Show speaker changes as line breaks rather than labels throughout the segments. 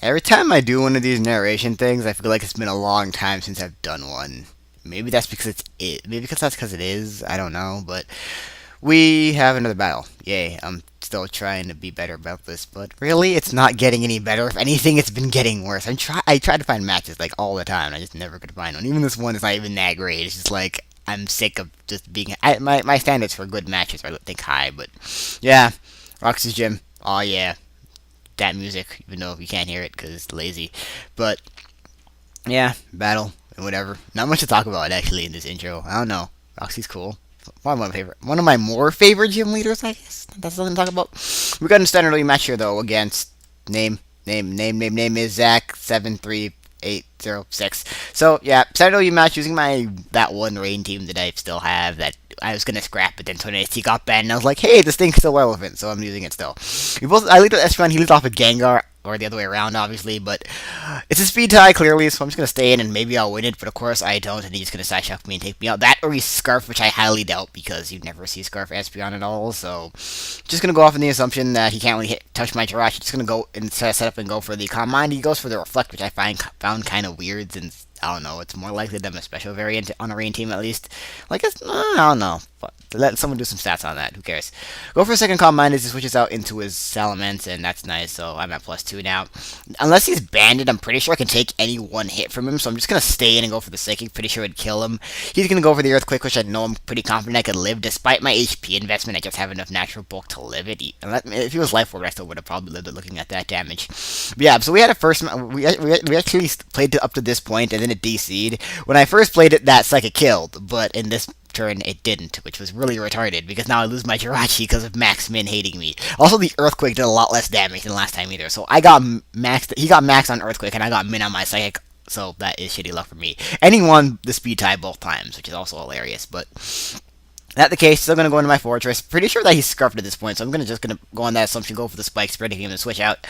Every time I do one of these narration things, I feel like it's been a long time since I've done one. Maybe that's because it's it. Maybe because that's because it is. I don't know. But we have another battle. Yay! I'm still trying to be better about this, but really, it's not getting any better. If anything, it's been getting worse. I try to find matches like all the time. I just never could find one. Even this one is not even that great. It's just like I'm sick of just being. My standards for good matches are I think high, but yeah, Roxy's Gym. Oh yeah, that music, even though you can't hear it because it's lazy. But yeah, battle and whatever. Not much to talk about actually in this intro. I don't know. Roxy's cool. One of my more favorite gym leaders, I guess. That's something to talk about. We got a standard early match here though against name is Zac73806. So yeah, standard early match using my that one rain team that I still have that I was gonna scrap, but then Tony got banned, and I was like, hey, this thing's still relevant, so I'm using it still. I lead with Espeon, he leads off with Gengar, or the other way around, obviously, but it's a speed tie, clearly, so I'm just gonna stay in and maybe I'll win it, but of course I don't, and he's just gonna side shock me and take me out. That or he's Scarf, which I highly doubt, because you'd never see Scarf Espeon at all, so just gonna go off on the assumption that he can't really touch my Jirachi. Just gonna go and set up and go for the Calm Mind. He goes for the Reflect, which I found kind of weird, since I don't know, it's more likely than a special variant on a rain team at least. Like, I don't know. But let someone do some stats on that. Who cares? Go for a second Calm Mind as he switches out into his Salamence, and that's nice. So I'm at +2 now. Unless he's banded, I'm pretty sure I can take any one hit from him. So I'm just gonna stay in and go for the Psychic. Pretty sure it'd kill him. He's gonna go for the Earthquake, which I know I'm pretty confident I could live. Despite my HP investment, I just have enough natural bulk to live it. If he was Life Orb, I still would have probably lived it looking at that damage. But yeah, so we had a first. We actually played it up to this point, and then it DC'd. When I first played it, that Psychic killed, but in this turn it didn't, which was really retarded because now I lose my Jirachi because of Max Min hating me. Also, the Earthquake did a lot less damage than last time either, so I got maxed. He got maxed on Earthquake, and I got Min on my Psychic. So that is shitty luck for me. And he won the speed tie both times, which is also hilarious. But that the case, still gonna go into my fortress. Pretty sure that he's scarfed at this point, so I'm gonna go on that assumption, go for the spike, spreading him and switch out.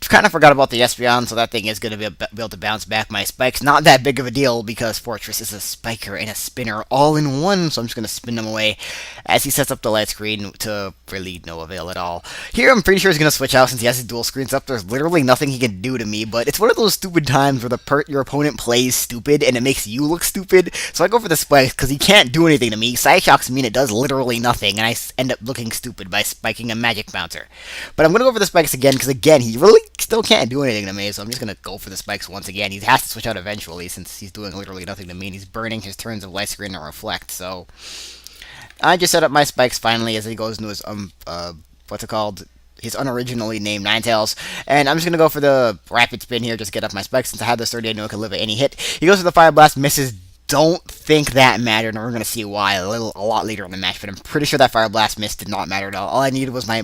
Kind of forgot about the Espeon, so that thing is gonna be able to bounce back my spikes. Not that big of a deal because Fortress is a spiker and a spinner all in one, so I'm just gonna spin them away as he sets up the light screen to really no avail at all. Here, I'm pretty sure he's gonna switch out since he has his dual screens up. There's literally nothing he can do to me, but it's one of those stupid times where your opponent plays stupid and it makes you look stupid. So I go for the spikes because he can't do anything to me. Side shocks me and it does literally nothing, and I end up looking stupid by spiking a magic bouncer. But I'm going to go for the spikes again, because again, he really still can't do anything to me, so I'm just going to go for the spikes once again. He has to switch out eventually, since he's doing literally nothing to me, and he's burning his turns of light screen and reflect, so I just set up my spikes finally as he goes into his, what's it called? His unoriginally named Ninetales, and I'm just gonna go for the rapid spin here, just get up my spikes since I had this 30. I know I could live at any hit. He goes for the Fire Blast, misses. Don't think that mattered, and we're gonna see why a lot later in the match. But I'm pretty sure that Fire Blast miss did not matter at all. All I needed was my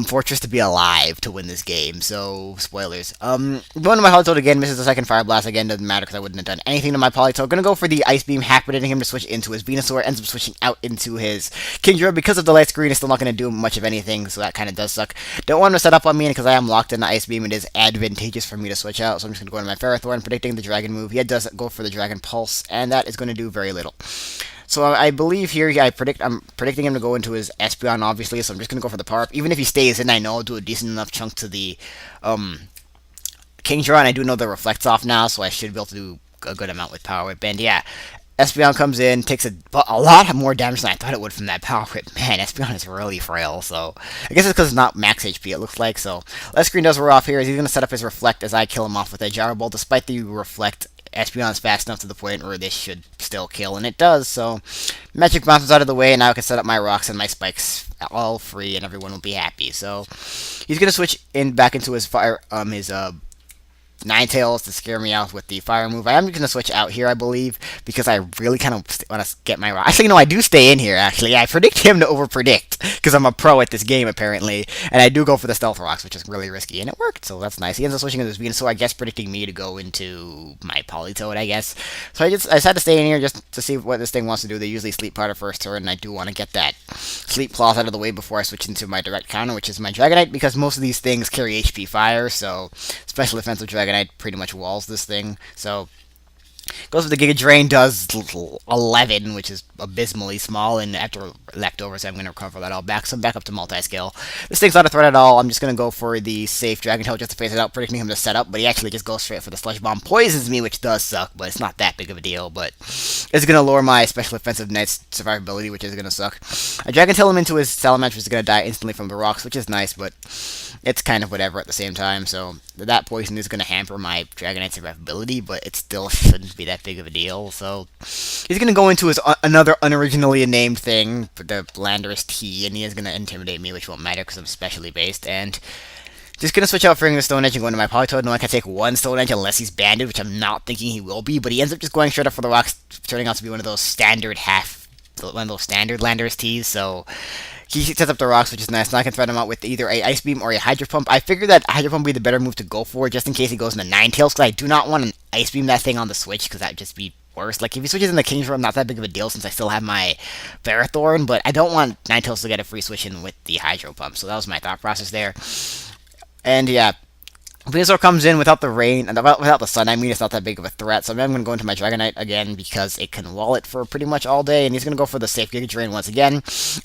Fortress to be alive to win this game, so spoilers. Going to my Politoed again, misses the second Fire Blast again, doesn't matter because I wouldn't have done anything to my Politoed. Gonna go for the Ice Beam, hack predicting him to switch into his Venusaur, ends up switching out into his Kingdra. Because of the light screen, it's still not gonna do much of anything, so that kind of does suck. Don't want him to set up on me, because I am locked in the Ice Beam, it is advantageous for me to switch out, so I'm just gonna go into my Ferrothorn, predicting the Dragon move. He does go for the Dragon Pulse, and that is gonna do very little. So I believe here, I'm predicting him to go into his Espeon, obviously, so I'm just going to go for the power up. Even if he stays in, I know I'll do a decent enough chunk to the Kingdra, and I do know the Reflect's off now, so I should be able to do a good amount with Power Whip. And yeah, Espeon comes in, takes a lot more damage than I thought it would from that Power Whip. Man, Espeon is really frail, so I guess it's because it's not max HP, it looks like. So Light Screen does wear off here, as he's going to set up his Reflect as I kill him off with a Gyro Ball, despite the Reflect. Espeon's fast enough to the point where this should still kill, and it does, so Magic Bounce out of the way, and now I can set up my rocks and my spikes all free, and everyone will be happy. So he's gonna switch back into his Ninetales to scare me out with the fire move. I am going to switch out here, I believe, because I really kind of want to get my rock. Actually, no, I do stay in here, actually. I predict him to over-predict, because I'm a pro at this game, apparently. And I do go for the Stealth Rocks, which is really risky, and it worked, so that's nice. He ends up switching into this Venusaur, so I guess predicting me to go into my Politoed, I guess. So I decided to stay in here just to see what this thing wants to do. They usually Sleep Powder first turn, and I do want to get that Sleep Cloth out of the way before I switch into my direct counter, which is my Dragonite, because most of these things carry HP Fire, so Special Defensive Dragonite pretty much walls this thing. So Goes for the Giga Drain, does 11, which is abysmally small, and after leftovers, I'm going to recover that all back. So I'm back up to multi-scale. This thing's not a threat at all. I'm just going to go for the safe Dragon Tail just to phase it out, predicting him to set up, but he actually just goes straight for the Sludge Bomb. Poisons me, which does suck, but it's not that big of a deal, but it's going to lower my special offensive Knight's survivability, which is going to suck. I Dragon Tail him into his Salamence, which is going to die instantly from the rocks, which is nice, but it's kind of whatever at the same time, so that poison is going to hamper my Dragonite survivability, but it still shouldn't be that big of a deal, so he's going to go into his another unoriginally named thing, the Landorus T, and he is going to intimidate me, which won't matter because I'm specially based, and just going to switch out Fearing the Stone Edge and go into my Politoed, knowing I can take one Stone Edge unless he's banded, which I'm not thinking he will be, but he ends up just going straight up for the rocks, turning out to be one of those standard Landorus Ts, so he sets up the rocks, which is nice. Now I can thread him out with either a Ice Beam or a Hydro Pump. I figured that Hydro Pump would be the better move to go for, just in case he goes into Ninetales, because I do not want an Ice Beam that thing on the switch, because that would just be worse. Like, if he switches in the King's Room, not that big of a deal, since I still have my Ferrothorn, but I don't want Ninetales to get a free switch in with the Hydro Pump, so that was my thought process there. And yeah, Venusaur comes in without the rain, without the sun. I mean, it's not that big of a threat. So I'm going to go into my Dragonite again because it can wall it for pretty much all day. And he's going to go for the safe Giga Drain once again.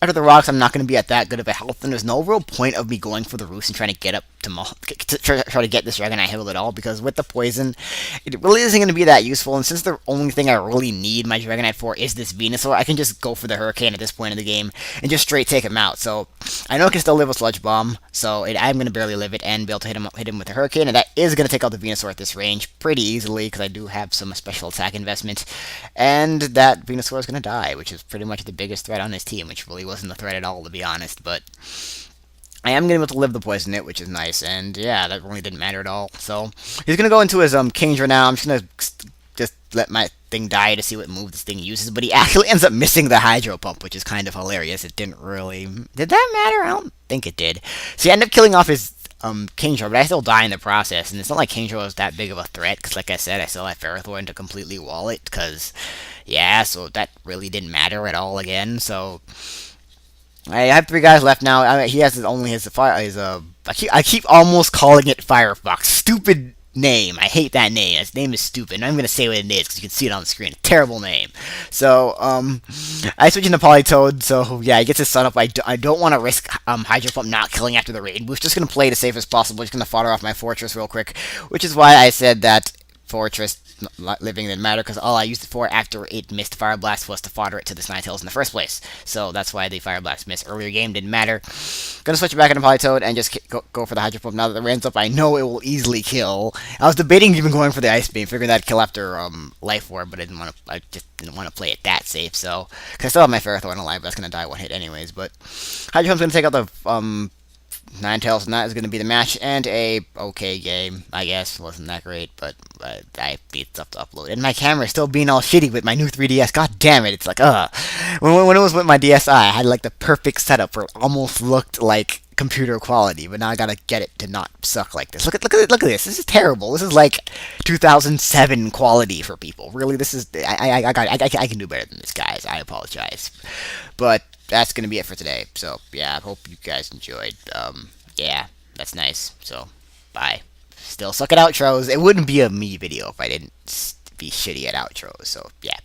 After the rocks, I'm not going to be at that good of a health. And there's no real point of me going for the roost and trying to get up to try to get this Dragonite healed at all. Because with the poison, it really isn't going to be that useful. And since the only thing I really need my Dragonite for is this Venusaur, I can just go for the Hurricane at this point in the game and just straight take him out. So I know it can still live with Sludge Bomb. So I'm going to barely live it and be able to hit him with a Hurricane. And that is going to take out the Venusaur at this range pretty easily because I do have some special attack investment. And that Venusaur is going to die, which is pretty much the biggest threat on his team, which really wasn't a threat at all, to be honest. But I am going to be able to live the Poison It, which is nice. And yeah, that really didn't matter at all. So he's going to go into his Kingdra now. I'm just going to just let my thing die to see what move this thing uses, but he actually ends up missing the Hydro Pump, which is kind of hilarious. It didn't really... Did that matter? I don't think it did. So he ended up killing off his Kingdra, but I still die in the process, and it's not like Kingdra was that big of a threat, because like I said, I still have Ferrothorn to completely wall it, because, yeah, so that really didn't matter at all again, so... I have 3 guys left now. He has I keep almost calling it Firefox. Stupid name. I hate that name. His name is stupid. And I'm going to say what it is because you can see it on the screen. Terrible name. So, I switch into Politoed. So, yeah, he gets his sun up. I don't want to risk Hydro Pump not killing after the raid. We're just going to play it as safe as possible. Just going to fodder off my Fortress real quick. Which is why I said that Fortress living didn't matter, because all I used it for after it missed Fire Blast was to fodder it to the Ninetales in the first place. So that's why the Fire Blast miss earlier game didn't matter. Gonna switch it back into Politoed and just go for the Hydro Pump. Now that the rain's up, I know it will easily kill. I was debating even going for the Ice Beam, figuring that'd kill after Life Orb, but I just didn't want to play it that safe. So, because I still have my Ferrothorn alive, but that's gonna die one hit anyways. But Hydro Pump's gonna take out the Ninetales, and that is going to be the match, and a okay game, I guess. Wasn't that great, but I beat stuff to upload. And my camera is still being all shitty with my new 3DS. God damn it, it's like, When it was with my DSi, I had like the perfect setup where it almost looked like computer quality, but now I gotta get it to not suck like this. Look at this. This is terrible. This is like 2007 quality for people. Really, this is I can do better than this, guys. I apologize, but that's going to be it for today. So, yeah, I hope you guys enjoyed. Yeah, that's nice. So, bye. Still suck at outros. It wouldn't be a me video if I didn't be shitty at outros. So, yeah.